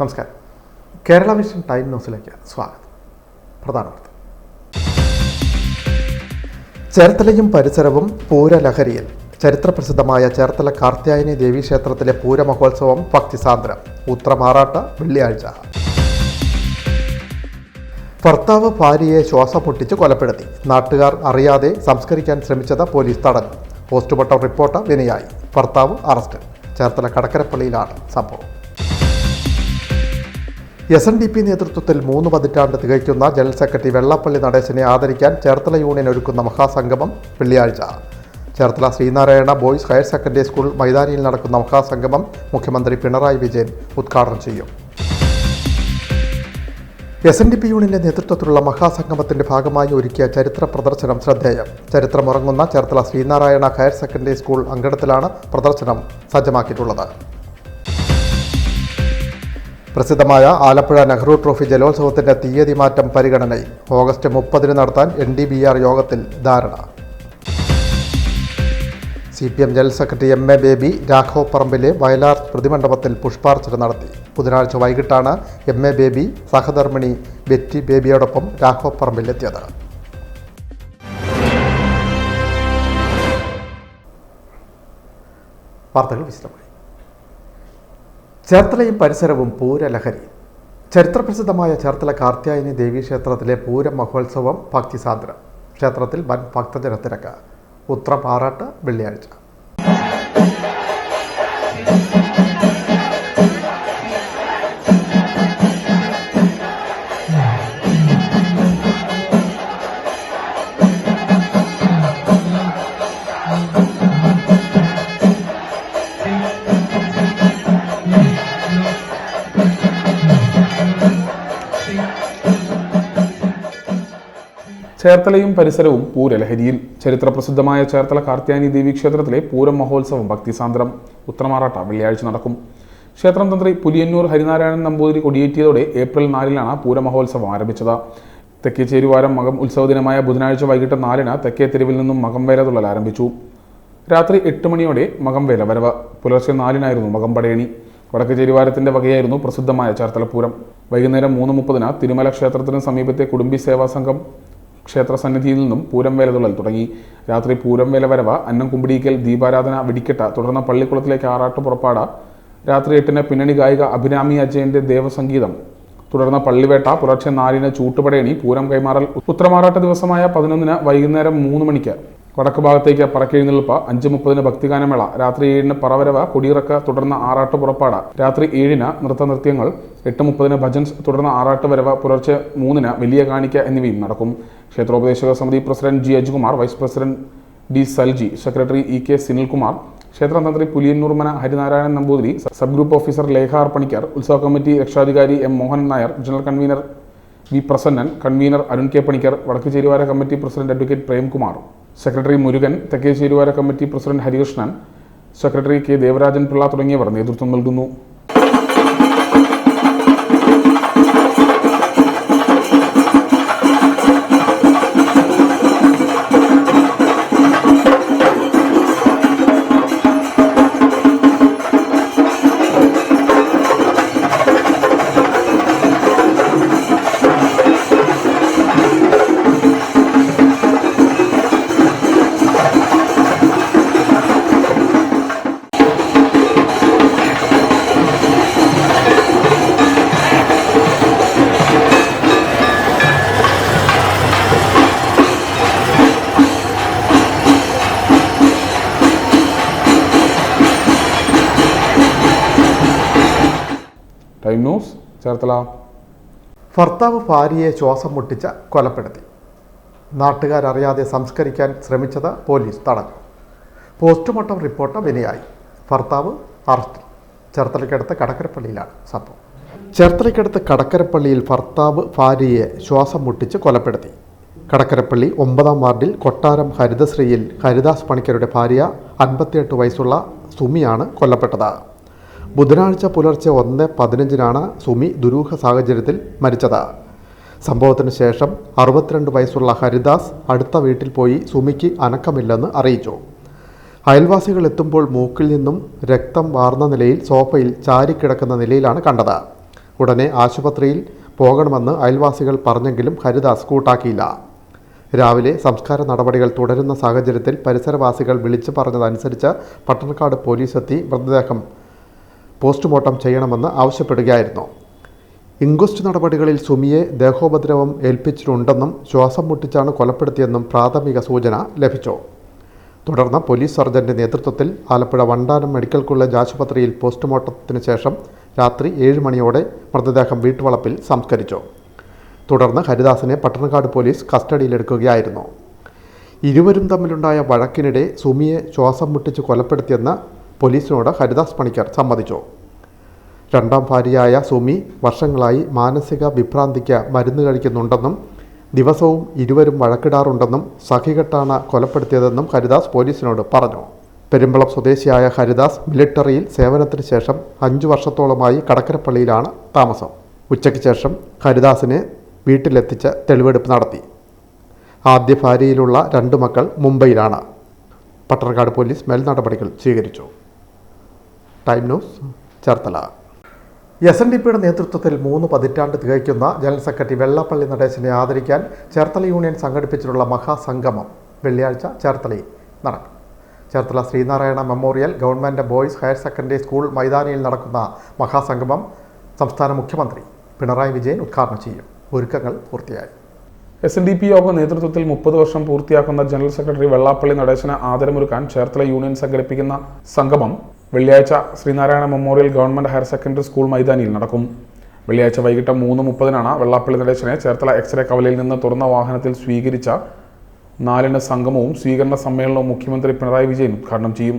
നമസ്കാരം. Kerala vision time ന്യൂസിലേക്ക് സ്വാഗതം. പ്രധാന വാർത്ത. ചേർത്തലയും പരിസരവും പൂരലഹരിയിൽ. ചരിത്രപ്രസിദ്ധമായ ചേർത്തല കാർത്യായനി ദേവീക്ഷേത്രത്തിലെ പൂരമഹോത്സവം ഭക്തിസാന്ദ്രം. ഉത്രമാറാട്ട് വെള്ളിയാഴ്ച. ഭർത്താവ് ഭാര്യയെ ശ്വാസം പൊട്ടിച്ച് കൊലപ്പെടുത്തി. നാട്ടുകാർ അറിയാതെ സംസ്കരിക്കാൻ ശ്രമിച്ചത് പോലീസ് തടഞ്ഞു. പോസ്റ്റ്മോർട്ടം റിപ്പോർട്ട് വിനയായി. ഭർത്താവ് അറസ്റ്റ്. ചേർത്തല കടക്കരപ്പള്ളിയിലാണ് സംഭവം. SNDP നേതൃത്വത്തിൽ 3 പതിറ്റാണ്ട് തികയ്ക്കുന്ന ജനറൽ സെക്രട്ടറി വെള്ളാപ്പള്ളി നടേശനെ ആദരിക്കാൻ ചേർത്തല യൂണിയൻ ഒരുക്കുന്ന മഹാസംഗമം വെള്ളിയാഴ്ച. Cherthala Sree Narayana boys higher secondary school മൈതാനിയിൽ നടക്കുന്ന മഹാസംഗമം മുഖ്യമന്ത്രി പിണറായി വിജയൻ ഉദ്ഘാടനം ചെയ്യും. SNDP യൂണിയന്റെ നേതൃത്വത്തിലുള്ള മഹാസംഗമത്തിന്റെ ഭാഗമായി ഒരുക്കിയ ചരിത്ര പ്രദർശനം ശ്രദ്ധേയം. ചരിത്രമുറങ്ങുന്ന Cherthala Sree Narayana higher secondary school അങ്കണത്തിലാണ് പ്രദർശനം സജ്ജമാക്കിയിട്ടുള്ളത്. പ്രസിദ്ധമായ ആലപ്പുഴ നെഹ്റു ട്രോഫി ജലോത്സവത്തിന്റെ തീയതി മാറ്റം പരിഗണനയിൽ. ഓഗസ്റ്റ് 30 നടത്താൻ NDBR യോഗത്തിൽ ധാരണ. CPM general secretary MA Baby Raghav പറമ്പിലെ വയലാർ പ്രതിമണ്ഡപത്തിൽ പുഷ്പാർച്ചന നടത്തി. ബുധനാഴ്ച വൈകിട്ടാണ് MA ബേബി സഹധർമ്മിണി ബെറ്റി ബേബിയോടൊപ്പം രാഘവ് പറമ്പിലെത്തിയത്. വാർത്തകൾ വിശദമായി. ചേർത്തലയും പരിസരവും പൂരലഹരി. ചരിത്രപ്രസിദ്ധമായ ചേർത്തല കാർത്യായനി ദേവീക്ഷേത്രത്തിലെ പൂരം മഹോത്സവം ഭക്തിസാന്ദ്രം. ക്ഷേത്രത്തിൽ വൻ ഭക്തജനത്തിരക്ക്. ഉത്രമാറാട്ട് വെള്ളിയാഴ്ച. ചേർത്തലയും പരിസരവും പൂരലഹരിയിൽ. ചരിത്രപ്രസിദ്ധമായ ചേർത്തല കാർത്യായനി ദേവീക്ഷേത്രത്തിലെ പൂരം മഹോത്സവം ഭക്തിസാന്ദ്രം. ഉത്രമാറാട്ട വെള്ളിയാഴ്ച നടക്കും. ക്ഷേത്രം തന്ത്രി പുലിയന്നൂർ ഹരിനാരായണൻ നമ്പൂതിരി കൊടിയേറ്റിയതോടെ ഏപ്രിൽ 4 പൂരമഹോത്സവം ആരംഭിച്ചത്. തെക്കേ ചേരുവാരം മകം ഉത്സവ ദിനമായ ബുധനാഴ്ച വൈകിട്ട് 4 തെക്കേ തെരുവിൽ നിന്നും മകംവേല തുള്ളൽ ആരംഭിച്ചു. രാത്രി 8 മണിയോടെ മകംവേല വരവ്. പുലർച്ചെ 4 മകം പടയണി. വടക്കേ ചേരുവാരത്തിന്റെ വകയായിരുന്നു പ്രസിദ്ധമായ ചേർത്തലപ്പൂരം. വൈകുന്നേരം 3:30 തിരുമല ക്ഷേത്രത്തിന് സമീപത്തെ കുടുംബി സേവാ സംഘം ക്ഷേത്ര സന്നിധിയിൽ നിന്നും പൂരം വേല തുള്ളൽ തുടങ്ങി. രാത്രി പൂരം വേല വരവ്, അന്നം കുമ്പിടിക്കൽ, ദീപാരാധന, വെടിക്കെട്ട്, തുടർന്ന് പള്ളിക്കുളത്തിലേക്ക് ആറാട്ട് പുറപ്പാട്. രാത്രി 8 പിന്നണി ഗായിക അഭിരാമി അജയന്റെ ദേവസംഗീതം. തുടർന്ന് പള്ളിവേട്ട. പുലർച്ചെ 4 ചൂട്ടുപടയണി, പൂരം കൈമാറൽ. ഉത്രമാറാട്ട ദിവസമായ 11 വൈകുന്നേരം 3 മണിക്ക് വടക്ക് ഭാഗത്തേക്ക് പറക്കെഴുന്നള്ളിപ്പ്. 5:30 ഭക്തിഗാനമേള. രാത്രി 7 പറവരവ്, കൊടിയിറക്ക്, തുടർന്ന് ആറാട്ട് പുറപ്പാട്. രാത്രി 7 നൃത്തനൃത്യങ്ങൾ. 8:30 ഭജൻസ്, തുടർന്ന് ആറാട്ട് വരവ്. പുലർച്ചെ 3 വലിയ കാണിക്ക എന്നിവയും നടക്കും. ക്ഷേത്രോപദേശക സമിതി president G. Ajikumar, vice president D. Salji, secretary EK Sinilkumar, ക്ഷേത്രം തന്ത്രി Puliyannoor Harinarayanan Namboothiri, sub group officer Lekhar Panicker, ഉത്സവ കമ്മിറ്റി രക്ഷാധികാരി M. Mohan Nair, general convener V. Prasannan, convener Arun K. Panicker, വടക്ക് ചേരുവാര committee president advocate Premkumar, secretary Murugan, തെക്കേ ചേരുവാര committee president Harikrishnan, secretary K. Devarajan Pillai തുടങ്ങിയവർ നേതൃത്വം നൽകുന്നു. Time news, Cherthala. ഭർത്താവ് ഭാര്യയെ ശ്വാസം മുട്ടിച്ച് കൊലപ്പെടുത്തി. നാട്ടുകാരറിയാതെ സംസ്കരിക്കാൻ ശ്രമിച്ചത് പോലീസ് തടഞ്ഞു. പോസ്റ്റ്മോർട്ടം റിപ്പോർട്ട് വിനയായി. ഭർത്താവ് അറസ്റ്റിൽ. ചേർത്തലയ്ക്കടുത്ത് കടക്കരപ്പള്ളിയിലാണ് സംഭവം. ചേർത്തലയ്ക്കടുത്ത് കടക്കരപ്പള്ളിയിൽ ഭർത്താവ് ഭാര്യയെ ശ്വാസം മുട്ടിച്ച് കൊലപ്പെടുത്തി. കടക്കരപ്പള്ളി 9-ാം വാർഡിൽ കൊട്ടാരം ഹരിതശ്രീയിൽ ഹരിദാസ് പണിക്കരുടെ ഭാര്യ 58 വയസ്സുള്ള സുമിയാണ് കൊല്ലപ്പെട്ടത്. ബുധനാഴ്ച പുലർച്ചെ 1:15 സുമി ദുരൂഹ സാഹചര്യത്തിൽ മരിച്ചത്. സംഭവത്തിന് ശേഷം 62 വയസ്സുള്ള ഹരിദാസ് അടുത്ത വീട്ടിൽ പോയി സുമിക്ക് അനക്കമില്ലെന്ന് അറിയിച്ചു. അയൽവാസികൾ എത്തുമ്പോൾ മൂക്കിൽ നിന്നും രക്തം വാർന്ന നിലയിൽ സോഫയിൽ ചാരിക്കിടക്കുന്ന നിലയിലാണ് കണ്ടത്. ഉടനെ ആശുപത്രിയിൽ പോകണമെന്ന് അയൽവാസികൾ പറഞ്ഞെങ്കിലും ഹരിദാസ് കൂട്ടാക്കിയില്ല. രാവിലെ സംസ്കാര നടപടികൾ തുടരുന്ന സാഹചര്യത്തിൽ പരിസരവാസികൾ വിളിച്ചു പറഞ്ഞതനുസരിച്ച് പട്ടണക്കാട് പോലീസ് എത്തി മൃതദേഹം പോസ്റ്റ്മോർട്ടം ചെയ്യണമെന്ന് ആവശ്യപ്പെടുകയായിരുന്നു. ഇൻക്വസ്റ്റ് നടപടികളിൽ സുമിയെ ദേഹോപദ്രവം ഏൽപ്പിച്ചിട്ടുണ്ടെന്നും ശ്വാസം മുട്ടിച്ചാണ് കൊലപ്പെടുത്തിയെന്നും പ്രാഥമിക സൂചന ലഭിച്ചു. തുടർന്ന് പോലീസ് സർജന്റെ നേതൃത്വത്തിൽ ആലപ്പുഴ വണ്ടാനം മെഡിക്കൽ കോളേജ് ആശുപത്രിയിൽ പോസ്റ്റ്മോർട്ടത്തിന് ശേഷം രാത്രി 7 മണിയോടെ മൃതദേഹം വീട്ടുവളപ്പിൽ സംസ്കരിച്ചു. തുടർന്ന് ഹരിദാസിനെ പട്ടണക്കാട് പോലീസ് കസ്റ്റഡിയിലെടുക്കുകയായിരുന്നു. ഇരുവരും തമ്മിലുണ്ടായ വഴക്കിനിടെ സുമിയെ ശ്വാസം മുട്ടിച്ച് കൊലപ്പെടുത്തിയെന്ന് പോലീസിനോട് ഹരിദാസ് പണിക്കർ സമ്മതിച്ചു. രണ്ടാം ഭാര്യയായ സുമി വർഷങ്ങളായി മാനസിക വിഭ്രാന്തിക്ക് മരുന്ന് കഴിക്കുന്നുണ്ടെന്നും ദിവസവും ഇരുവരും വഴക്കിടാറുണ്ടെന്നും സഹികെട്ടാണ് കൊലപ്പെടുത്തിയതെന്നും ഹരിദാസ് പോലീസിനോട് പറഞ്ഞു. പെരുമ്പളം സ്വദേശിയായ ഹരിദാസ് മിലിട്ടറിയിൽ സേവനത്തിന് ശേഷം 5 വർഷത്തോളമായി കടക്കരപ്പള്ളിയിലാണ് താമസം. ഉച്ചയ്ക്ക് ശേഷം ഹരിദാസിനെ വീട്ടിലെത്തിച്ച് തെളിവെടുപ്പ് നടത്തി. ആദ്യ ഭാര്യയിലുള്ള 2 മക്കൾ മുംബൈയിലാണ്. പട്ടണക്കാട് പോലീസ് മേൽനടപടികൾ സ്വീകരിച്ചു. Time news, Cherthala. SNDPയുടെ നേതൃത്വത്തിൽ 3 പതിറ്റാണ്ട് തികയ്ക്കുന്ന ജനറൽ സെക്രട്ടറി വെള്ളാപ്പള്ളി നടേശനെ ആദരിക്കാൻ ചേർത്തല യൂണിയൻ സംഘടിപ്പിച്ചിട്ടുള്ള മഹാസംഗമം വെള്ളിയാഴ്ച ചേർത്തലയിൽ നടക്കും. Cherthala Sree Narayana memorial government boys higher secondary school മൈതാനിയിൽ നടക്കുന്ന മഹാസംഗമം സംസ്ഥാന മുഖ്യമന്ത്രി പിണറായി വിജയൻ ഉദ്ഘാടനം ചെയ്യും. ഒരുക്കങ്ങൾ പൂർത്തിയായി. SNDP യോഗ നേതൃത്വത്തിൽ 30 വർഷം പൂർത്തിയാക്കുന്ന ജനറൽ സെക്രട്ടറി വെള്ളാപ്പള്ളി നടേശന് ആദരമൊരുക്കാൻ ചേർത്തല യൂണിയൻ സംഘടിപ്പിക്കുന്ന സംഗമം വെള്ളിയാഴ്ച Sree Narayana memorial government higher secondary school മൈതാനിയിൽ നടക്കും. വെള്ളിയാഴ്ച വൈകിട്ട് 3:30 വെള്ളാപ്പള്ളി നടേശനെ ചേർത്തല എക്സ്റേ കവലയിൽ നിന്ന് തുറന്ന വാഹനത്തിൽ സ്വീകരിച്ച 4 സംഗമവും സ്വീകരണ സമ്മേളനവും മുഖ്യമന്ത്രി പിണറായി വിജയൻ ഉദ്ഘാടനം ചെയ്യും.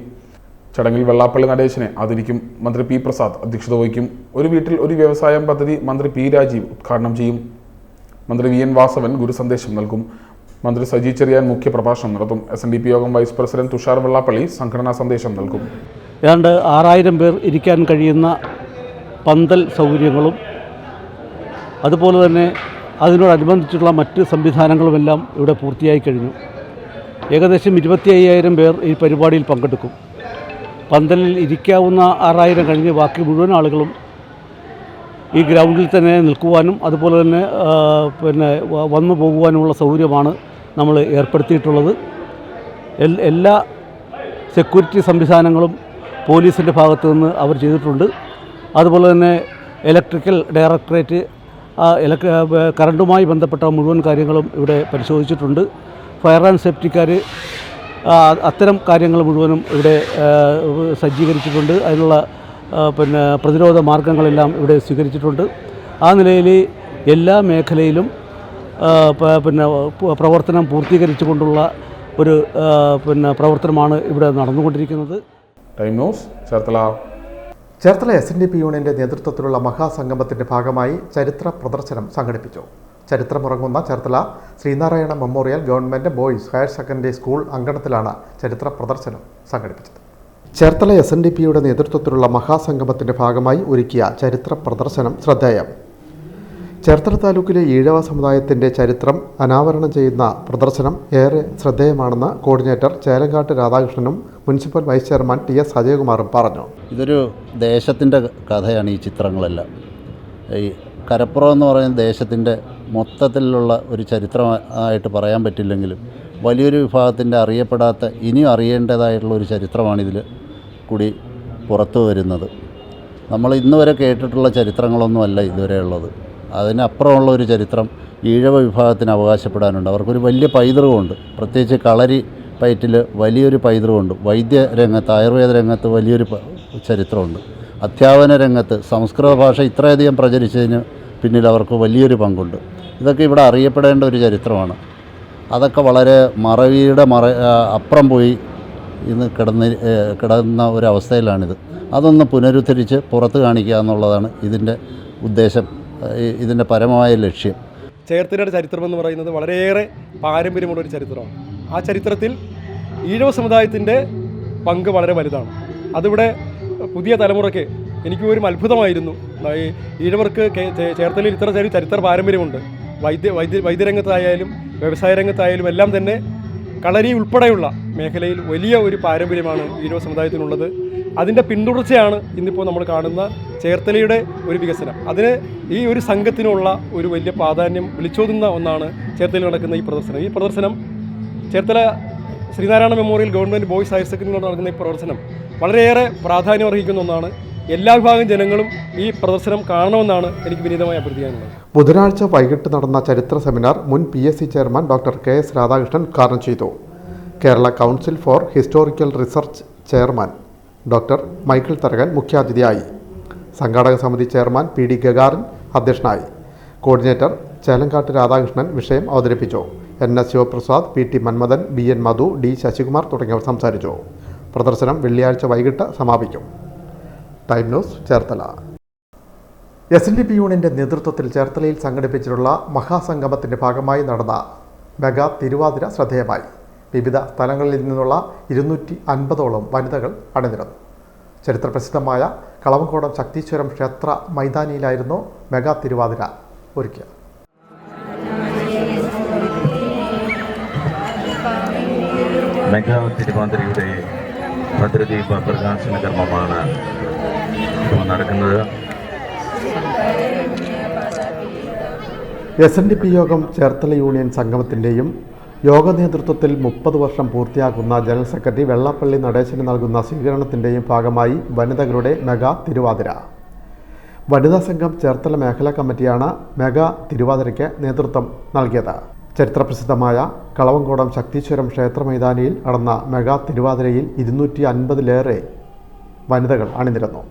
ചടങ്ങിൽ വെള്ളാപ്പള്ളി നടേശനെ ആദരിക്കും. മന്ത്രി പി പ്രസാദ് അധ്യക്ഷത വഹിക്കും. ഒരു വീട്ടിൽ ഒരു വ്യവസായം പദ്ധതി മന്ത്രി പി രാജീവ് ഉദ്ഘാടനം ചെയ്യും. മന്ത്രി VN വാസവൻ ഗുരുസന്ദേശം നൽകും. മന്ത്രി സജി ചെറിയാൻ മുഖ്യപ്രഭാഷണം നടത്തും. SNDP യോഗം വൈസ് പ്രസിഡന്റ് തുഷാർ വെള്ളാപ്പള്ളി സംഘടനാ സന്ദേശം നൽകും. ഏതാണ്ട് 6000 പേർ ഇരിക്കാൻ കഴിയുന്ന പന്തൽ സൗകര്യങ്ങളും അതുപോലെ തന്നെ അതിനോടനുബന്ധിച്ചുള്ള മറ്റ് സംവിധാനങ്ങളുമെല്ലാം ഇവിടെ പൂർത്തിയായി കഴിഞ്ഞു. ഏകദേശം 25,000 പേർ ഈ പരിപാടിയിൽ പങ്കെടുക്കും. പന്തലിൽ ഇരിക്കാവുന്ന 6000 കഴിഞ്ഞ് ബാക്കി മുഴുവൻ ആളുകളും ഈ ഗ്രൗണ്ടിൽ തന്നെ നിൽക്കുവാനും അതുപോലെ തന്നെ വന്നു പോകുവാനുമുള്ള സൗകര്യമാണ് നമ്മൾ ഏർപ്പെടുത്തിയിട്ടുള്ളത്. എല്ലാ സെക്യൂരിറ്റി സംവിധാനങ്ങളും പോലീസിൻ്റെ ഭാഗത്തു നിന്ന് അവർ ചെയ്തിട്ടുണ്ട്. അതുപോലെ തന്നെ ഇലക്ട്രിക്കൽ ഡയറക്ടറേറ്റ് കറണ്ടുമായി ബന്ധപ്പെട്ട മുഴുവൻ കാര്യങ്ങളും ഇവിടെ പരിശോധിച്ചിട്ടുണ്ട്. ഫയർ ആൻഡ് സേഫ്റ്റിക്കാർ അത്തരം കാര്യങ്ങൾ മുഴുവനും ഇവിടെ സജ്ജീകരിച്ചിട്ടുണ്ട്. അതിനുള്ള പ്രതിരോധ മാർഗങ്ങളെല്ലാം ഇവിടെ സ്വീകരിച്ചിട്ടുണ്ട്. ആ നിലയിൽ എല്ലാ മേഖലയിലും പ്രവർത്തനം പൂർത്തീകരിച്ചുകൊണ്ടുള്ള ഒരു പ്രവർത്തനമാണ് ഇവിടെ നടന്നുകൊണ്ടിരിക്കുന്നത്. Time news, Cherthala. Cherthala SNDP യൂണിയൻ്റെ നേതൃത്വത്തിലുള്ള മഹാസംഗമത്തിൻ്റെ ഭാഗമായി ചരിത്ര പ്രദർശനം സംഘടിപ്പിച്ചു. ചരിത്രമുറങ്ങുന്ന Cherthala Sree Narayana memorial government boys higher secondary school അങ്കണത്തിലാണ് ചരിത്ര പ്രദർശനം സംഘടിപ്പിച്ചത്. ചേർത്തല SNDPയുടെ നേതൃത്വത്തിലുള്ള മഹാസംഗമത്തിൻ്റെ ഭാഗമായി ഒരുക്കിയ ചരിത്ര പ്രദർശനം ശ്രദ്ധേയം. ചേർത്തല താലൂക്കിലെ ഈഴവ സമുദായത്തിൻ്റെ ചരിത്രം അനാവരണം ചെയ്യുന്ന പ്രദർശനം ഏറെ ശ്രദ്ധേയമാണെന്ന് കോർഡിനേറ്റർ ചേലങ്കാട്ട് രാധാകൃഷ്ണനും മുനിസിപ്പൽ വൈസ് ചെയർമാൻ TS അജയകുമാറും പറഞ്ഞു. ഇതൊരു ദേശത്തിൻ്റെ കഥയാണ് ഈ ചിത്രങ്ങളെല്ലാം. ഈ കരപ്പുറം എന്ന് പറയുന്ന ദേശത്തിൻ്റെ മൊത്തത്തിലുള്ള ഒരു ചരിത്രമായിട്ട് പറയാൻ പറ്റില്ലെങ്കിലും വലിയൊരു വിഭാഗത്തിൻ്റെ അറിയപ്പെടാത്ത ഇനിയും അറിയേണ്ടതായിട്ടുള്ള ഒരു ചരിത്രമാണിതിൽ കൂടി പുറത്തു വരുന്നത്. നമ്മൾ ഇന്ന് വരെ കേട്ടിട്ടുള്ള ചരിത്രങ്ങളൊന്നുമല്ല ഇതുവരെ ഉള്ളത്. അതിനപ്പുറമുള്ള ഒരു ചരിത്രം ഈഴവ വിഭാഗത്തിന് അവകാശപ്പെടാനുണ്ട്. അവർക്കൊരു വലിയ പൈതൃകമുണ്ട്. പ്രത്യേകിച്ച് കളരി പയറ്റിൽ വലിയൊരു പൈതൃകമുണ്ട്. വൈദ്യരംഗത്ത്, ആയുർവേദ രംഗത്ത് വലിയൊരു ചരിത്രമുണ്ട്. അധ്യാപന രംഗത്ത് സംസ്കൃത ഭാഷ ഇത്രയധികം പ്രചരിച്ചതിന് പിന്നിൽ അവർക്ക് വലിയൊരു പങ്കുണ്ട്. ഇതൊക്കെ ഇവിടെ അറിയപ്പെടേണ്ട ഒരു ചരിത്രമാണ്. അതൊക്കെ വളരെ മറവിയുടെ അപ്പുറം പോയി ഇന്ന് കിടന്ന ഒരവസ്ഥയിലാണിത്. അതൊന്ന് പുനരുദ്ധരിച്ച് പുറത്ത് കാണിക്കുക എന്നുള്ളതാണ് ഇതിൻ്റെ ഉദ്ദേശം, ഇതിൻ്റെ പരമമായ ലക്ഷ്യം. ചേർത്തലയുടെ ചരിത്രമെന്ന് പറയുന്നത് വളരെയേറെ പാരമ്പര്യമുള്ളൊരു ചരിത്രമാണ്. ആ ചരിത്രത്തിൽ ഈഴവ സമുദായത്തിൻ്റെ പങ്ക് വളരെ വലുതാണ്. അതിവിടെ പുതിയ തലമുറയ്ക്ക് എനിക്ക് ഒരു അത്ഭുതമായിരുന്നു. ഈ ഈഴവർക്ക് ചേർത്തലയിൽ ഇത്ര ചരിത്ര പാരമ്പര്യമുണ്ട്. വൈദ്യരംഗത്തായാലും വ്യവസായ രംഗത്തായാലും എല്ലാം തന്നെ കളരി ഉൾപ്പെടെയുള്ള മേഖലയിൽ വലിയ ഒരു പാരമ്പര്യമാണ് ഈഴവ സമുദായത്തിനുള്ളത്. അതിൻ്റെ പിന്തുടർച്ചയാണ് ഇന്നിപ്പോൾ നമ്മൾ കാണുന്ന ചേർത്തലയുടെ ഒരു വികസനം. അതിന് ഈ ഒരു സംഘത്തിനുള്ള ഒരു വലിയ പ്രാധാന്യം വിളിച്ചോതുന്ന ഒന്നാണ് ചേർത്തലയിൽ നടക്കുന്ന ഈ പ്രദർശനം. ഈ പ്രദർശനം Cherthala Sree Narayana memorial government boys higher സെക്കൻഡറിയിൽ നടക്കുന്ന ഈ പ്രദർശനം വളരെയേറെ പ്രാധാന്യം അർഹിക്കുന്ന ഒന്നാണ്. എല്ലാ വിഭാഗം ജനങ്ങളും ഈ പ്രദർശനം കാണണമെന്നാണ് എനിക്ക് വിനീതമായി അഭ്യർത്ഥിക്കാനുള്ളത്. ബുധനാഴ്ച വൈകിട്ട് നടന്ന ചരിത്ര സെമിനാർ മുൻ PSC chairman doctor KS Radhakrishnan ഉദ്ഘാടനം ചെയ്തു. Kerala council four historical research chairman doctor Michael Tharakan മുഖ്യാതിഥിയായി. സംഘാടക സമിതി ചെയർമാൻ PD ഗഗാറിൻ അധ്യക്ഷനായി. കോർഡിനേറ്റർ ചേലങ്കാട്ട് രാധാകൃഷ്ണൻ വിഷയം അവതരിപ്പിച്ചു. NS Sivaprasad, PT Manmadhan, BN മധു, D ശശികുമാർ തുടങ്ങിയവർ സംസാരിച്ചു. പ്രദർശനം വെള്ളിയാഴ്ച വൈകിട്ട് സമാപിക്കും. Time news Cherthala. SNDP യൂണിയൻ്റെ നേതൃത്വത്തിൽ ചേർത്തലയിൽ സംഘടിപ്പിച്ചിട്ടുള്ള മഹാസംഗമത്തിൻ്റെ ഭാഗമായി നടന്ന മെഗാ തിരുവാതിര ശ്രദ്ധേയമായി. വിവിധ സ്ഥലങ്ങളിൽ നിന്നുള്ള 250ഓളം വനിതകൾ അണിനിരന്നു. ചരിത്രപ്രസിദ്ധമായ കളവങ്കോടം ശക്തീശ്വരം ക്ഷേത്ര മൈതാനിയിലായിരുന്നു മെഗാ തിരുവാതിര ഒരുക്കിയത്. മെഗാ തിരുവാതിരയുടെ ഭദ്രദീപ പ്രകാശന കർമ്മമാണ് നടക്കുന്നത്. SNDP യോഗം ചേർത്തല യൂണിയൻ സംഗമത്തിൻ്റെയും യോഗ നേതൃത്വത്തിൽ 30 വർഷം പൂർത്തിയാക്കുന്ന ജനറൽ സെക്രട്ടറി വെള്ളാപ്പള്ളി നടേശന് നൽകുന്ന സ്വീകരണത്തിൻ്റെയും ഭാഗമായി വനിതകളുടെ മെഗാ തിരുവാതിര. വനിതാ സംഘം ചേർത്തല മേഖലാ കമ്മിറ്റിയാണ് മെഗാ തിരുവാതിരയ്ക്ക് നേതൃത്വം നൽകിയത്. ചരിത്രപ്രസിദ്ധമായ കളവങ്കോടം ശക്തീശ്വരം ക്ഷേത്ര മൈതാനിയിൽ നടന്ന മെഗാ തിരുവാതിരയിൽ 250-ലേറെ വനിതകൾ അണിനിരന്നു.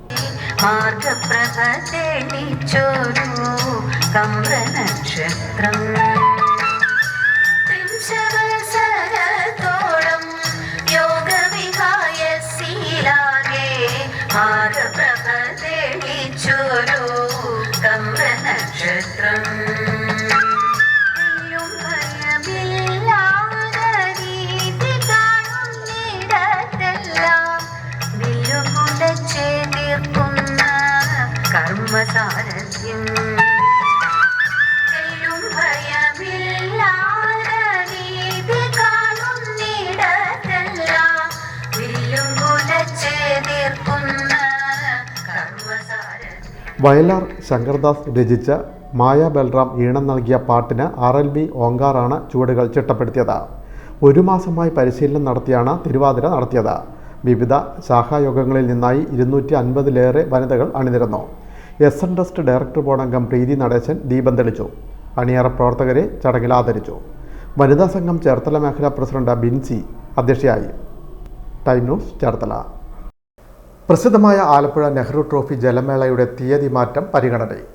വയലാർ ശങ്കർദാസ് രചിച്ച മായ ബൽറാം ഈണം നൽകിയ പാട്ടിന് RLB ഓങ്കാറാണ് ചുവടുകൾ ചിട്ടപ്പെടുത്തിയത്. 1 മാസമായി പരിശീലനം നടത്തിയാണ് തിരുവാതിര നടത്തിയത്. വിവിധ ശാഖായോഗങ്ങളിൽ നിന്നായി 250-ലേറെ വനിതകൾ അണിനിരന്നു. SN ട്രസ്റ്റ് ഡയറക്ടർ ബോർഡ് അംഗം പ്രീതി നടേശൻ ദീപം തെളിച്ചു. അണിയറ പ്രവർത്തകരെ ചടങ്ങിൽ ആദരിച്ചു. വനിതാ സംഘം ചേർത്തല മേഖലാ പ്രസിഡന്റ് ബിൻസി അധ്യക്ഷയായി. Time news Cherthala. പ്രസിദ്ധമായ ആലപ്പുഴ നെഹ്റു ട്രോഫി ജലമേളയുടെ തീയതി മാറ്റം പരിഗണനയിൽ.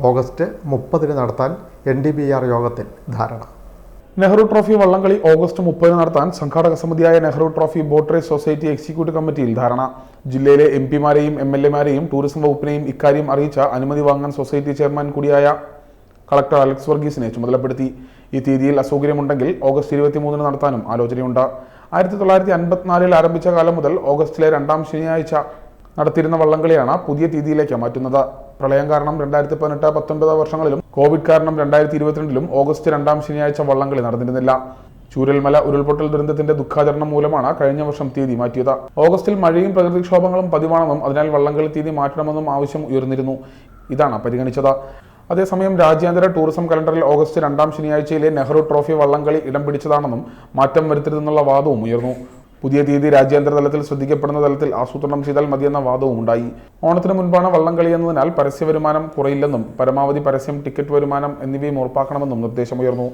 ഓഗസ്റ്റ് 30 നടത്താൻ NDBR യോഗത്തിൽ ധാരണ. നെഹ്റു ട്രോഫി വള്ളംകളി ഓഗസ്റ്റ് 30 നടത്താൻ സംഘാടക സമിതിയായ Nehru trophy boat race society executive കമ്മിറ്റിയിൽ ധാരണ. ജില്ലയിലെ MP-മാരെയും MLA-മാരെയും ടൂറിസം വകുപ്പിനെയും ഇക്കാര്യം അറിയിച്ച അനുമതി വാങ്ങാൻ സൊസൈറ്റി ചെയർമാൻ കൂടിയായ കളക്ടർ അലക്സ് വർഗീസിനെ ചുമതലപ്പെടുത്തി. ഈ തീയതിയിൽ അസൗകര്യമുണ്ടെങ്കിൽ ഓഗസ്റ്റ് 23 നടത്താനും ആലോചനയുണ്ട്. 1954 ആരംഭിച്ച കാലം മുതൽ ഓഗസ്റ്റിലെ 2ാം ശനിയാഴ്ച നടത്തിയിരുന്ന വള്ളംകളിയാണ് പുതിയ തീയതിയിലേക്ക് മാറ്റുന്നത്. പ്രളയം കാരണം 2018-19 വർഷങ്ങളിലും കോവിഡ് കാരണം 2022-ലും ഓഗസ്റ്റ് 2ാം ശനിയാഴ്ച വള്ളംകളി നടന്നിരുന്നില്ല. ചൂരൽമല ഉരുൾപൊട്ടൽ ദുരന്തത്തിന്റെ ദുഃഖാചരണം മൂലമാണ് കഴിഞ്ഞ വർഷം തീയതി മാറ്റിയത്. ഓഗസ്റ്റിൽ മഴയും പ്രകൃതിക്ഷോഭങ്ങളും പതിവാണെന്നും അതിനാൽ വള്ളംകളി തീയതി മാറ്റണമെന്നും ആവശ്യം ഉയർന്നിരുന്നു. ഇതാണ് പരിഗണിച്ചത്. അതേസമയം രാജ്യാന്തര ടൂറിസം കലണ്ടറിൽ ഓഗസ്റ്റ് 2ാം ശനിയാഴ്ചയിലെ നെഹ്റു ട്രോഫി വള്ളംകളി ഇടം പിടിച്ചതാണെന്നും മാറ്റം വരുത്തരുതെന്നുള്ള വാദവും ഉയർന്നു. പുതിയ തീയതി രാജ്യാന്തര തലത്തിൽ ശ്രദ്ധിക്കപ്പെടുന്ന തലത്തിൽ ആസൂത്രണം ചെയ്താൽ മതിയെന്ന വാദവും ഉണ്ടായി. ഓണത്തിന് മുൻപാണ് വള്ളംകളി എന്നതിനാൽ പരസ്യ വരുമാനം കുറയില്ലെന്നും പരമാവധി പരസ്യം, ടിക്കറ്റ് വരുമാനം എന്നിവയും ഉറപ്പാക്കണമെന്നും നിർദ്ദേശമുയർന്നു.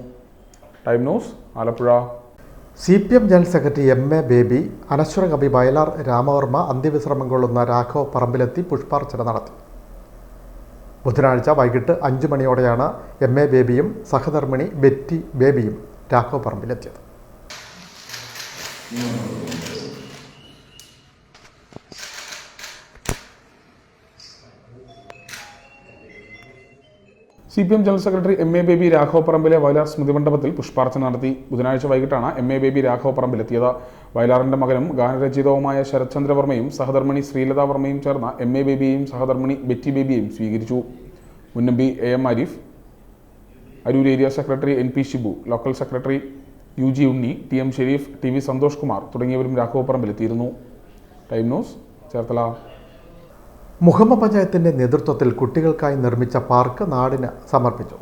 Time news Alappuzha. CPM general secretary MA Baby, അനശ്വര കവി വയലാർ രാമവർമ്മ അന്ത്യവിശ്രമം കൊള്ളുന്ന രാഘവ് പറമ്പിലെത്തി പുഷ്പാർച്ചന നടത്തി. ബുധനാഴ്ച വൈകിട്ട് 5 മണിയോടെയാണ് MA ബേബിയും സഹധർമ്മിണി ബെറ്റി ബേബിയും രാഘവ് പറമ്പിലെത്തിയത്. CPM general secretary MA Baby Raghav പറമ്പിലെ വയലാർ സ്മൃതി മണ്ഡപത്തിൽ പുഷ്പാർച്ചന നടത്തി. ബുധനാഴ്ച വൈകിട്ടാണ് MA ബേബി രാഘവ് പറമ്പിലെത്തിയത്. വയലാറിന്റെ മകനും ഗാനരചയിതാവുമായ ശരത്ചന്ദ്രവർമ്മയും സഹധർമ്മിണി ശ്രീലതാ വർമ്മയും ചേർന്ന MA ബേബിയെയും സഹധർമ്മിണി ബെറ്റി ബേബിയെയും സ്വീകരിച്ചു. മുൻ MP AM Arif, Aroor area secretary NP Shibu, local secretary UG Unni, TM Sherif, TV Santhosh Kumar തുടങ്ങിയവരും രാഘവപ്പറമ്പിലെത്തിയിരുന്നു. Time news, Cherthala. മുഹമ്മ പഞ്ചായത്തിൻ്റെ നേതൃത്വത്തിൽ കുട്ടികൾക്കായി നിർമ്മിച്ച പാർക്ക് നാടിന് സമർപ്പിച്ചു.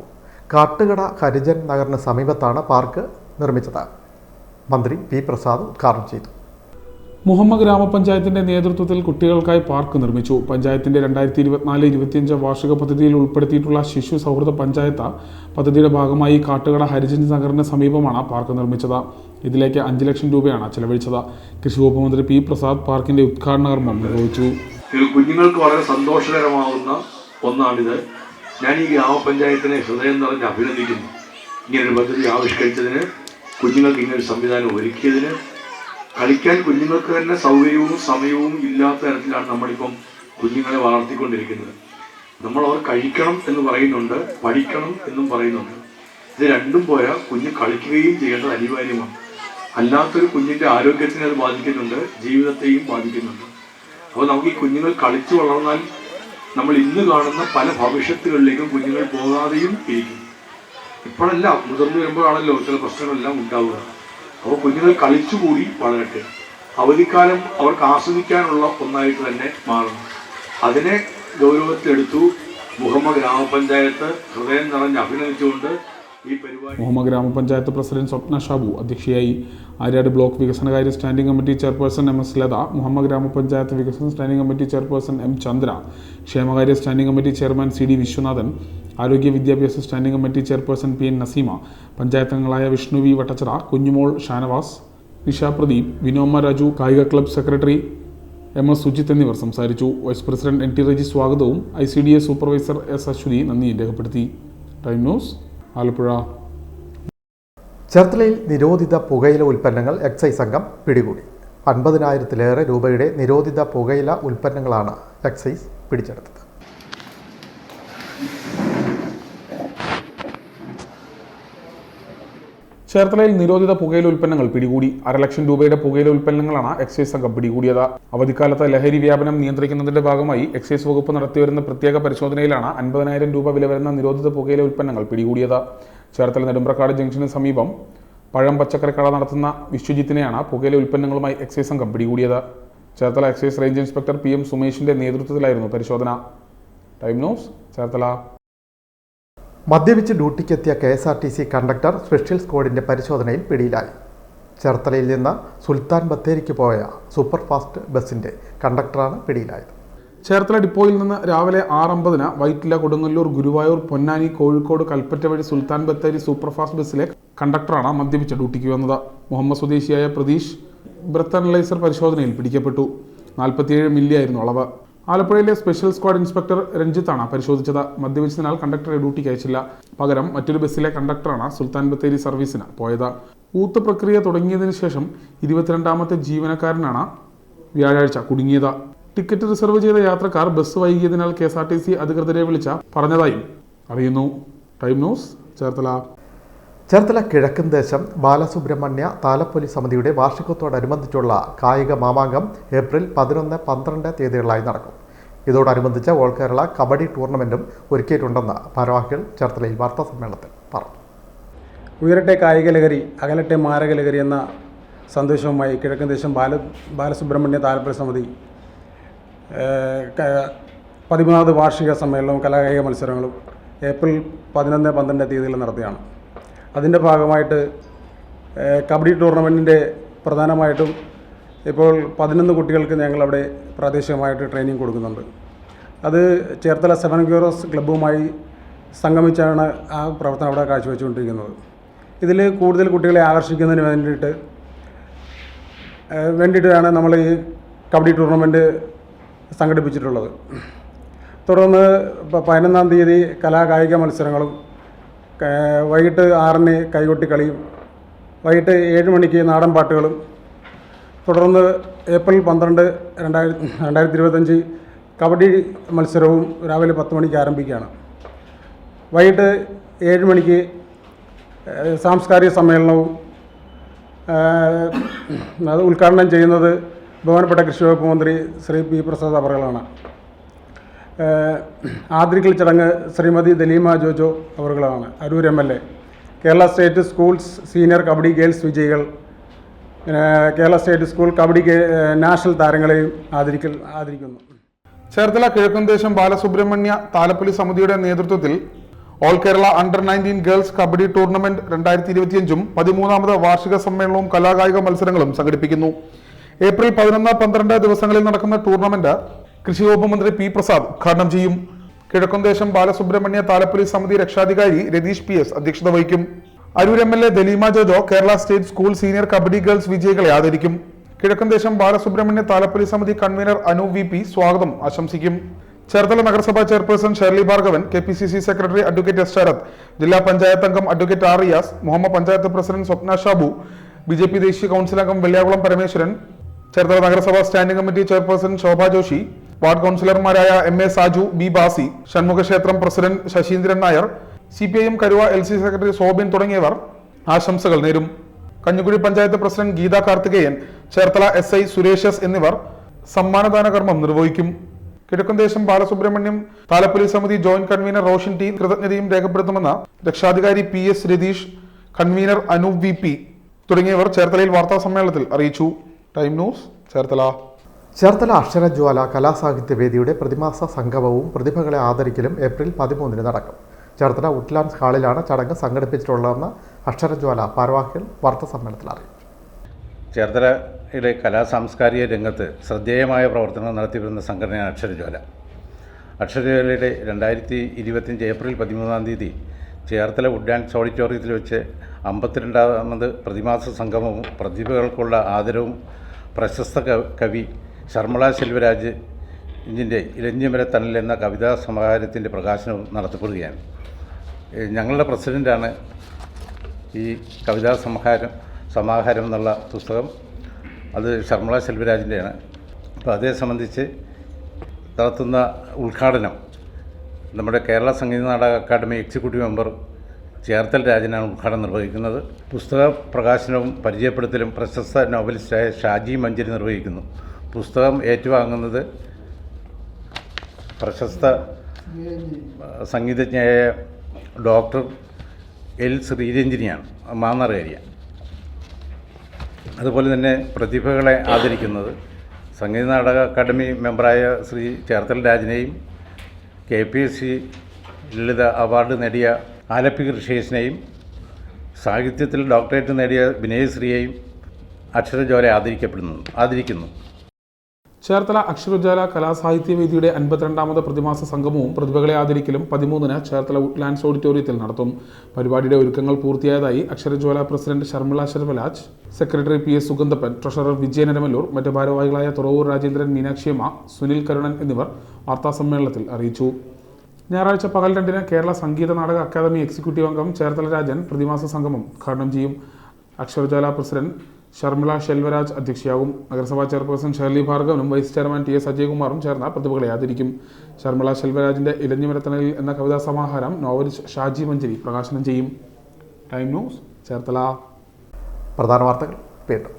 കാട്ടുകട ഹരിജൻ നഗറിന് സമീപത്താണ് പാർക്ക് നിർമ്മിച്ചത്. മന്ത്രി P. പ്രസാദ് ഉദ്ഘാടനം ചെയ്തു. മുഹമ്മ ഗ്രാമപഞ്ചായത്തിന്റെ നേതൃത്വത്തിൽ കുട്ടികൾക്കായി പാർക്ക് നിർമ്മിച്ചു. പഞ്ചായത്തിന്റെ 2024-25 വാർഷിക പദ്ധതിയിൽ ഉൾപ്പെടുത്തിയിട്ടുള്ള ശിശു സൗഹൃദ പഞ്ചായത്ത് പദ്ധതിയുടെ ഭാഗമായി കാട്ടുകട ഹരിജൻ നഗറിന് സമീപമാണ് പാർക്ക് നിർമ്മിച്ചത്. ഇതിലേക്ക് 5 ലക്ഷം രൂപയാണ് ചെലവഴിച്ചത്. കൃഷി വകുപ്പ് മന്ത്രി P. പ്രസാദ് പാർക്കിന്റെ ഉദ്ഘാടന കർമ്മം നിർവഹിച്ചു. കുഞ്ഞുങ്ങൾക്ക് വളരെ സന്തോഷകരമാവുന്ന ഒന്നാണിത്. ഞാൻ ഈ ഗ്രാമപഞ്ചായത്തിനെ ഹൃദയം നിറഞ്ഞ് അഭിനന്ദിക്കുന്നു. ഇങ്ങനൊരു പദ്ധതി ആവിഷ്കരിച്ചതിന്, കുഞ്ഞുങ്ങൾക്ക് ഇങ്ങനൊരു സംവിധാനം ഒരുക്കിയതിന്. കളിക്കാൻ കുഞ്ഞുങ്ങൾക്ക് തന്നെ സൗകര്യവും സമയവും ഇല്ലാത്ത തരത്തിലാണ് നമ്മളിപ്പം കുഞ്ഞുങ്ങളെ വളർത്തിക്കൊണ്ടിരിക്കുന്നത്. അവർ കഴിക്കണം എന്ന് പറയുന്നുണ്ട്, പഠിക്കണം എന്നും പറയുന്നുണ്ട്. ഇത് രണ്ടും പോയാൽ കുഞ്ഞ് കളിക്കുകയും ചെയ്യേണ്ടത് അനിവാര്യമാണ്. അല്ലാത്തൊരു കുഞ്ഞിൻ്റെ ആരോഗ്യത്തിനെ അത് ബാധിക്കുന്നുണ്ട്, ജീവിതത്തെയും ബാധിക്കുന്നുണ്ട്. അപ്പോൾ നമുക്ക് ഈ കുഞ്ഞുങ്ങൾ കളിച്ചു വളർന്നാൽ നമ്മൾ ഇന്ന് കാണുന്ന പല ഭവിഷ്യത്തുകളിലേക്കും കുഞ്ഞുങ്ങൾ പോകാതെയും ഇരിക്കും. ഇപ്പോഴല്ല, മുതിർന്നു വരുമ്പോഴാണല്ലോ ചില പ്രശ്നങ്ങളെല്ലാം ഉണ്ടാവുക. അപ്പോൾ കുഞ്ഞുങ്ങൾ കളിച്ചുകൂടി വളരട്ടെ. അവധിക്കാലം അവർക്ക് ആസ്വദിക്കാനുള്ള ഒന്നായിട്ട് തന്നെ മാറണം. അതിനെ ഗൗരവത്തിലെടുത്തു മുഹമ്മ ഗ്രാമപഞ്ചായത്ത് ഹൃദയം നിറഞ്ഞ് അഭിനന്ദിച്ചുകൊണ്ട് ഈ പരിപാടി. മുഹമ്മ ഗ്രാമപഞ്ചായത്ത് പ്രസിഡന്റ് സ്വപ്ന ഷാബു അധ്യക്ഷയായി. ആര്യാട് ബ്ലോക്ക് വികസനകാര്യ standing committee chairperson MS Latha, Muhamma ഗ്രാമപഞ്ചായത്ത് വികസന standing committee chairperson M Chandra, ക്ഷേമകാര്യ standing committee chairman CD Viswanathan, ആരോഗ്യ വിദ്യാഭ്യാസ standing committee chairperson PN Naseema, panchayat അംഗങ്ങളായ വിഷ്ണു V. വട്ടച്ചിറ, കുഞ്ഞുമോൾ ഷാനവാസ്, നിഷ പ്രദീപ്, വിനോമ രാജു, കായിക ക്ലബ് സെക്രട്ടറി MS സുജിത്ത് എന്നിവർ സംസാരിച്ചു. വൈസ് പ്രസിഡന്റ് NT റെജി സ്വാഗതവും ICDA സൂപ്പർവൈസർ S അശ്വതി നന്ദിയും രേഖപ്പെടുത്തി. Time news, Alappuzha. ചേർത്തലയിൽ നിരോധിത പുകയില ഉൽപ്പന്നങ്ങൾ എക്സൈസ് സംഘം പിടികൂടി. 50,000-ലേറെ രൂപയുടെ നിരോധിത പുകയില ഉൽപ്പന്നങ്ങളാണ് എക്സൈസ് പിടിച്ചെടുത്തത്. ചേർത്തലയിൽ നിരോധിത പുകയില ഉൽപ്പന്നങ്ങൾ പിടികൂടി. 1.5 ലക്ഷം രൂപയുടെ പുകയില ഉൽപ്പന്നങ്ങളാണ് എക്സൈസ് സംഘം പിടികൂടിയത്. അവധിക്കാലത്ത് ലഹരി വ്യാപനം നിയന്ത്രിക്കുന്നതിന്റെ ഭാഗമായി എക്സൈസ് വകുപ്പ് നടത്തിവരുന്ന പ്രത്യേക പരിശോധനയിലാണ് 50,000 രൂപ വില വരുന്ന നിരോധിത പുകയില ഉൽപ്പന്നങ്ങൾ പിടികൂടിയത്. ചേർത്തല നെടുമ്പ്രക്കാട് ജംഗ്ഷന് സമീപം പഴം പച്ചക്കറി കട നടത്തുന്ന വിശ്വജിത്തിനെയാണ് പുകയില ഉൽപ്പന്നങ്ങളുമായി എക്സൈസ് സംഘം പിടികൂടിയത്. Cherthala excise range inspector PM സുമേഷിന്റെ നേതൃത്വത്തിലായിരുന്നു പരിശോധന. Time news, Cherthala. മദ്യപിച്ച് ഡ്യൂട്ടിക്കെത്തിയ KSRTC കണ്ടക്ടർ സ്പെഷ്യൽ സ്ക്വാഡിൻ്റെ പരിശോധനയിൽ പിടിയിലായി. ചേർത്തലയിൽ നിന്ന് സുൽത്താൻ ബത്തേരിക്ക് പോയ സൂപ്പർ ഫാസ്റ്റ് ബസിൻ്റെ കണ്ടക്ടറാണ് പിടിയിലായത്. ചേർത്തല ഡിപ്പോയിൽ നിന്ന് രാവിലെ 6:50 വൈറ്റില, കൊടുങ്ങല്ലൂർ, ഗുരുവായൂർ, പൊന്നാനി, കോഴിക്കോട്, കൽപ്പറ്റ വഴി സുൽത്താൻ ബത്തേരി സൂപ്പർ ഫാസ്റ്റ് ബസ്സിലെ കണ്ടക്ടറാണ് മദ്യപിച്ച ഡ്യൂട്ടിക്ക് വന്നത്. മുഹമ്മദ് സ്വദേശിയായ പ്രതീഷ് ബ്രത്ത് അനലൈസർ പരിശോധനയിൽ പിടിക്കപ്പെട്ടു. 47 മില്ലി ആയിരുന്നു അളവ്. ആലപ്പുഴയിലെ സ്പെഷ്യൽ സ്ക്വാഡ് ഇൻസ്പെക്ടർ രഞ്ജിത്താണ് പരിശോധിച്ചത്. മദ്യപിച്ചതിനാൽ കണ്ടക്ടറെ ഡ്യൂട്ടിക്ക് അയച്ചില്ല. പകരം മറ്റൊരു ബസ്സിലെ കണ്ടക്ടറാണ് സുൽത്താൻ ബത്തേരി സർവീസിന് പോയത്. ഊത്ത് പ്രക്രിയ തുടങ്ങിയതിനു ശേഷം 22ാമത്തെ ജീവനക്കാരനാണ് വ്യാഴാഴ്ച കുടുങ്ങിയത്. ടിക്കറ്റ് റിസർവ് ചെയ്ത യാത്രക്കാർ ബസ് വൈകിയതിനാൽ KSRTC അധികൃതരെ വിളിച്ച പറഞ്ഞതായും അറിയുന്നു. Time news, Cherthala. ചേർത്തല കിഴക്കൻ ദേശം ബാലസുബ്രഹ്മണ്യ താലപ്പൊലി സമിതിയുടെ വാർഷികത്തോടനുബന്ധിച്ചുള്ള കായിക മാമാങ്കം ഏപ്രിൽ 11, 12 തീയതികളിലായി നടക്കും. ഇതോടനുബന്ധിച്ച് ഓൾ കേരള കബഡി ടൂർണമെൻറ്റും ഒരുക്കിയിട്ടുണ്ടെന്ന് ഭാരവാഹികൾ ചേർത്തലയിൽ വാർത്താസമ്മേളനത്തിൽ പറഞ്ഞു. ഉയരട്ടെ കായിക ലഹരി, അകലട്ടെ മാരക ലഹരി എന്ന സന്ദേശവുമായി കിഴക്കൻ ദേശം ബാലസുബ്രഹ്മണ്യ താലപ്പൊലി സമിതി 13ാമത് വാർഷിക സമ്മേളനവും കലാകായിക മത്സരങ്ങളും ഏപ്രിൽ 11, 12 തീയതികളിൽ നടത്തിയാണ്. അതിൻ്റെ ഭാഗമായിട്ട് കബഡി ടൂർണമെൻറ്റിൻ്റെ പ്രധാനമായിട്ടും ഇപ്പോൾ 11 കുട്ടികൾക്ക് ഞങ്ങളവിടെ പ്രാദേശികമായിട്ട് ട്രെയിനിങ് കൊടുക്കുന്നുണ്ട്. അത് ചേർത്തല 7 Heroes ക്ലബ്ബുമായി സംഗമിച്ചാണ് ആ പ്രവർത്തനം അവിടെ കാഴ്ചവെച്ചുകൊണ്ടിരിക്കുന്നത്. ഇതിൽ കൂടുതൽ കുട്ടികളെ ആകർഷിക്കുന്നതിന് വേണ്ടിയിട്ടാണ് നമ്മൾ ഈ കബഡി ടൂർണമെൻറ്റ് സംഘടിപ്പിച്ചിട്ടുള്ളത്. തുടർന്ന് 11-ാം തീയതി കലാകായിക മത്സരങ്ങളും, വൈകിട്ട് 6-ന് കൈകൊട്ടിക്കളിയും, വൈകിട്ട് 7 മണിക്ക് നാടൻ പാട്ടുകളും, തുടർന്ന് ഏപ്രിൽ 12, 2025 കബഡി മത്സരവും രാവിലെ 10 മണിക്ക് ആരംഭിക്കുകയാണ്. വൈകിട്ട് 7 മണിക്ക് സാംസ്കാരിക സമ്മേളനവും അത് ഉദ്ഘാടനം ചെയ്യുന്നത് ബഹുമാനപ്പെട്ട കൃഷി വകുപ്പ് മന്ത്രി ശ്രീ P. പ്രസാദ് അവറുകളാണ്. ആദരിക്കൽ ചടങ്ങ് ശ്രീമതി ദലീമ ജോജോ അവറുകളാണ്, Aroor MLA. Kerala state schools senior kabaddi girls വിജയികൾ, Kerala state school kabaddi national താരങ്ങളെയും ആദരിക്കുന്നു. ചേർത്തല കിഴക്കുംദേശം ബാലസുബ്രഹ്മണ്യ താലപ്പൊലി സമിതിയുടെ നേതൃത്വത്തിൽ all Kerala under 19 girls kabaddi tournament 2025 13ാമത് വാർഷിക സമ്മേളനവും കലാകായിക മത്സരങ്ങളും സംഘടിപ്പിക്കുന്നു. ഏപ്രിൽ 11-12 ദിവസങ്ങളിൽ നടക്കുന്ന ടൂർണമെന്റ് കൃഷി വകുപ്പ് മന്ത്രി പി പ്രസാദ് ഉദ്ഘാടനം ചെയ്യും. കിഴക്കുംദേശം ബാലസുബ്രഹ്മണ്യ താലപ്പൊലി സമിതി രക്ഷാധികാരി രതീഷ് PS അധ്യക്ഷത വഹിക്കും. Aroor MLA Daleema Jojo Kerala state school senior kabaddi girls വിജയികളെ ആദരിക്കും. കിഴക്കുംദേശം ബാലസുബ്രഹ്മണ്യ താലപ്പൊലി സമിതി കൺവീനർ അനു VP സ്വാഗതം ആശംസിക്കും. ചേർത്തല നഗരസഭാ chairperson Sherly Bhargavan, KPCC secretary advocate S Sharath, ജില്ലാ പഞ്ചായത്ത് അംഗം advocate R Riyas, Muhamma panchayat president Swapna Shabu, BJP ദേശീയ കൗൺസിൽ അംഗം വെള്ളിയാകുളം പരമേശ്വരൻ, ചേർത്തല നഗരസഭാ standing committee chairperson Shobha Joshy, ward കൗൺസിലർമാരായ MA സാജു, B ബാസി, ഷൺമുഖക്ഷേത്രം president Sasheendran Nair, CPIM Karuva LC secretary Sobin തുടങ്ങിയവർ ആശംസകൾ നേരും. Kanjikuzhy panchayat president Geetha Karthikeyan, Cherthala SI Suresh S എന്നിവർ സമ്മാനദാന കർമ്മം നിർവഹിക്കും. കിഴക്കുംദേശം ബാലസുബ്രഹ്മണ്യം താലപ്പൊലി സമിതി ജോയിന്റ് കൺവീനർ റോഷൻ T കൃതജ്ഞതയും രേഖപ്പെടുത്തുമെന്ന് രക്ഷാധികാരി PS Ratheesh, convener Anu VP തുടങ്ങിയവർ ചേർത്തലയിൽ വാർത്താ സമ്മേളനത്തിൽ അറിയിച്ചു. Time news, Cherthala. ചേർത്തല അക്ഷരജ്വാല കലാസാഹിത്യവേദിയുടെ പ്രതിമാസ സംഗമവും പ്രതിഭകളെ ആദരിക്കലും ഏപ്രിൽ 13 നടക്കും. ചേർത്തല വുഡ്ലാൻഡ്സ് ഹാളിലാണ് ചടങ്ങ് സംഘടിപ്പിച്ചിട്ടുള്ളതെന്ന് അക്ഷരജ്വാല ഭാരവാഹികൾ വാർത്താസമ്മേളനത്തിൽ അറിയിച്ചു. ചേർത്തലയുടെ കലാസാംസ്കാരിക രംഗത്ത് ശ്രദ്ധേയമായ പ്രവർത്തനം നടത്തിവരുന്ന സംഘടനയാണ് അക്ഷരജ്വാല. അക്ഷരജ്വാലയുടെ 2025 ഏപ്രിൽ 13 ചേർത്തല വുഡ്ലാൻഡ്സ് ഓഡിറ്റോറിയത്തിൽ വെച്ച് 52ാമത് പ്രതിമാസ സംഗമവും പ്രതിഭകൾക്കുള്ള ആദരവും പ്രശസ്ത കവി ശർമ്മള സെൽവരാജ് ഇതിൻ്റെ ഇലഞ്ഞിമര തണൽ എന്ന കവിതാ സമാഹാരത്തിൻ്റെ പ്രകാശനവും നടത്തപ്പെടുകയാണ്. ഞങ്ങളുടെ പ്രസിഡൻ്റാണ് ഈ കവിതാ സമാഹാരം എന്നുള്ള പുസ്തകം. അത് ശർമ്മള സെൽവരാജിൻ്റെയാണ്. അപ്പോൾ അതേ സംബന്ധിച്ച് നടത്തുന്ന ഉദ്ഘാടനം നമ്മുടെ Kerala Sangeetha Nataka academy executive member ചേർത്തൽ രാജനാണ് ഉദ്ഘാടനം നിർവഹിക്കുന്നത്. പുസ്തക പ്രകാശനവും പരിചയപ്പെടുത്തലും പ്രശസ്ത നോവലിസ്റ്റായ ഷാജി മഞ്ചരി നിർവഹിക്കുന്നു. പുസ്തകം ഏറ്റുവാങ്ങുന്നത് പ്രശസ്ത സംഗീതജ്ഞയായ ഡോക്ടർ L ശ്രീരഞ്ജിനിയാണ്, മാന്നാറുകാരിയാണ്. അതുപോലെ തന്നെ പ്രതിഭകളെ ആദരിക്കുന്നത് സംഗീത നാടക അക്കാദമി മെമ്പറായ ശ്രീ ചേർത്തൽ രാജനെയും KPSC ലളിത അവാർഡ് നേടിയ ആലപ്പി കൃഷേഷിനെയും സാഹിത്യത്തിൽ ഡോക്ടറേറ്റ് നേടിയ വിനയശ്രീയെയും അക്ഷരജ്വാല ആദരിക്കുന്നു. ചേർത്തല അക്ഷരജ്വാല കലാസാഹിത്യവേദിയുടെ 52ാമത് പ്രതിമാസ സംഗമവും പ്രതിഭകളെ ആദരിക്കലും 13-ന് ചേർത്തല വുഡ്ലാൻഡ്സ് ഓഡിറ്റോറിയത്തിൽ നടത്തും. പരിപാടിയുടെ ഒരുക്കങ്ങൾ പൂർത്തിയായതായി Aksharajwala president Sharmala Selvaraj, secretary PS Sugandhappan, treasurer Vijayan Eramalloor, മറ്റ് ഭാരവാഹികളായ തുറവൂർ രാജേന്ദ്രൻ, മീനാക്ഷിയമ്മ, സുനിൽ കരുണൻ എന്നിവർ വാർത്താസമ്മേളനത്തിൽ അറിയിച്ചു. ഞായറാഴ്ച പകൽ 2-ന് കേരള സംഗീത നാടക അക്കാദമി എക്സിക്യൂട്ടീവ് അംഗം ചേർത്തല രാജൻ പ്രതിമാസ സംഗമം ഉദ്ഘാടനം ചെയ്യും. അക്ഷരജ്വാല പ്രസിഡന്റ് ശർമ്മള സെൽവരാജ് അധ്യക്ഷയാകും. നഗരസഭാ ചെയർപേഴ്സൺ ഷേർലി ഭാർഗവനും വൈസ് ചെയർമാൻ TS അജയകുമാറും ചേർന്ന പ്രതിഭകളെ ആദരിക്കും. ശർമ്മള സെൽവരാജിന്റെ ഇലഞ്ഞിമരത്തണലിൽ എന്ന കവിതാ സമാഹാരം നോവലിസ്റ്റ് ഷാജി മഞ്ചരി പ്രകാശനം ചെയ്യും. Time news, Cherthala. പ്രധാന വാർത്തകൾ വീണ്ടും.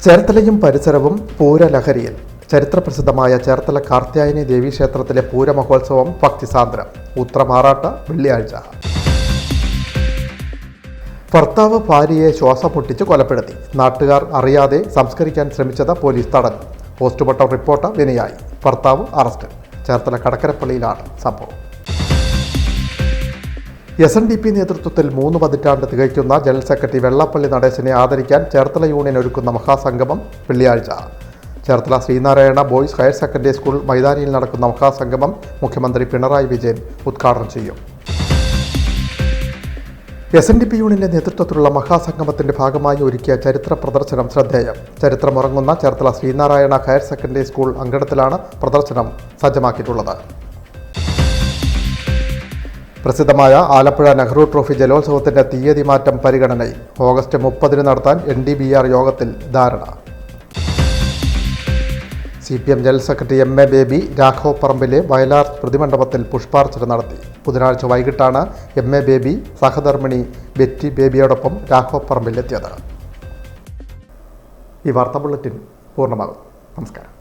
ചേർത്തലയും പരിസരവും പൂരലഹരിയിൽ. ചരിത്രപ്രസിദ്ധമായ ചേർത്തല കാർത്യായനി ദേവീക്ഷേത്രത്തിലെ പൂരമഹോത്സവം ഭക്തിസാന്ദ്രം. ഉത്രമാറാട്ട് വെള്ളിയാഴ്ച. ഭർത്താവ് ഭാര്യയെ ശ്വാസം മുട്ടിച്ച് കൊലപ്പെടുത്തി. നാട്ടുകാർ അറിയാതെ സംസ്കരിക്കാൻ ശ്രമിച്ചത് പോലീസ് തടഞ്ഞു. പോസ്റ്റ്മോർട്ടം റിപ്പോർട്ട് വിനയായി. ഭർത്താവ് അറസ്റ്റ്. ചേർത്തല കടക്കരപ്പള്ളിയിലാണ് സംഭവം. SNDP നേതൃത്വത്തിൽ 3 പതിറ്റാണ്ട് തികയ്ക്കുന്ന ജനറൽ സെക്രട്ടറി വെള്ളാപ്പള്ളി നടേശനെ ആദരിക്കാൻ ചേർത്തല യൂണിയൻ ഒരുക്കുന്ന മഹാസംഗമം വെള്ളിയാഴ്ച. Cherthala Sree Narayana boys higher secondary school മൈതാനിയിൽ നടക്കുന്ന മഹാസംഗമം മുഖ്യമന്ത്രി പിണറായി വിജയൻ ഉദ്ഘാടനം ചെയ്യും. SNDP യൂണിയന്റെ നേതൃത്വത്തിലുള്ള മഹാസംഗമത്തിന്റെ ഭാഗമായി ഒരുക്കിയ ചരിത്ര പ്രദർശനം ശ്രദ്ധേയം. ചരിത്രമുറങ്ങുന്ന Cherthala Sree Narayana higher secondary school അങ്കണത്തിലാണ് പ്രദർശനം സജ്ജമാക്കിയിട്ടുള്ളത്. പ്രസിദ്ധമായ ആലപ്പുഴ നെഹ്റു ട്രോഫി ജലോത്സവത്തിന്റെ തീയതി മാറ്റം പരിഗണനയിൽ. ഓഗസ്റ്റ് 30 നടത്താൻ NDBR യോഗത്തിൽ ധാരണ. CPM general secretary MA Baby Raghav പറമ്പിലെ വയലാർ പ്രതിമണ്ഡപത്തിൽ പുഷ്പാർച്ചന നടത്തി. ബുധനാഴ്ച വൈകിട്ടാണ് MA ബേബി സഹധർമ്മിണി ബെറ്റി ബേബിയോടൊപ്പം രാഘവ് പറമ്പിലെത്തിയത്. ഈ വാർത്താ ബുള്ളറ്റിൻ പൂർണ്ണമാകുന്നു. നമസ്കാരം.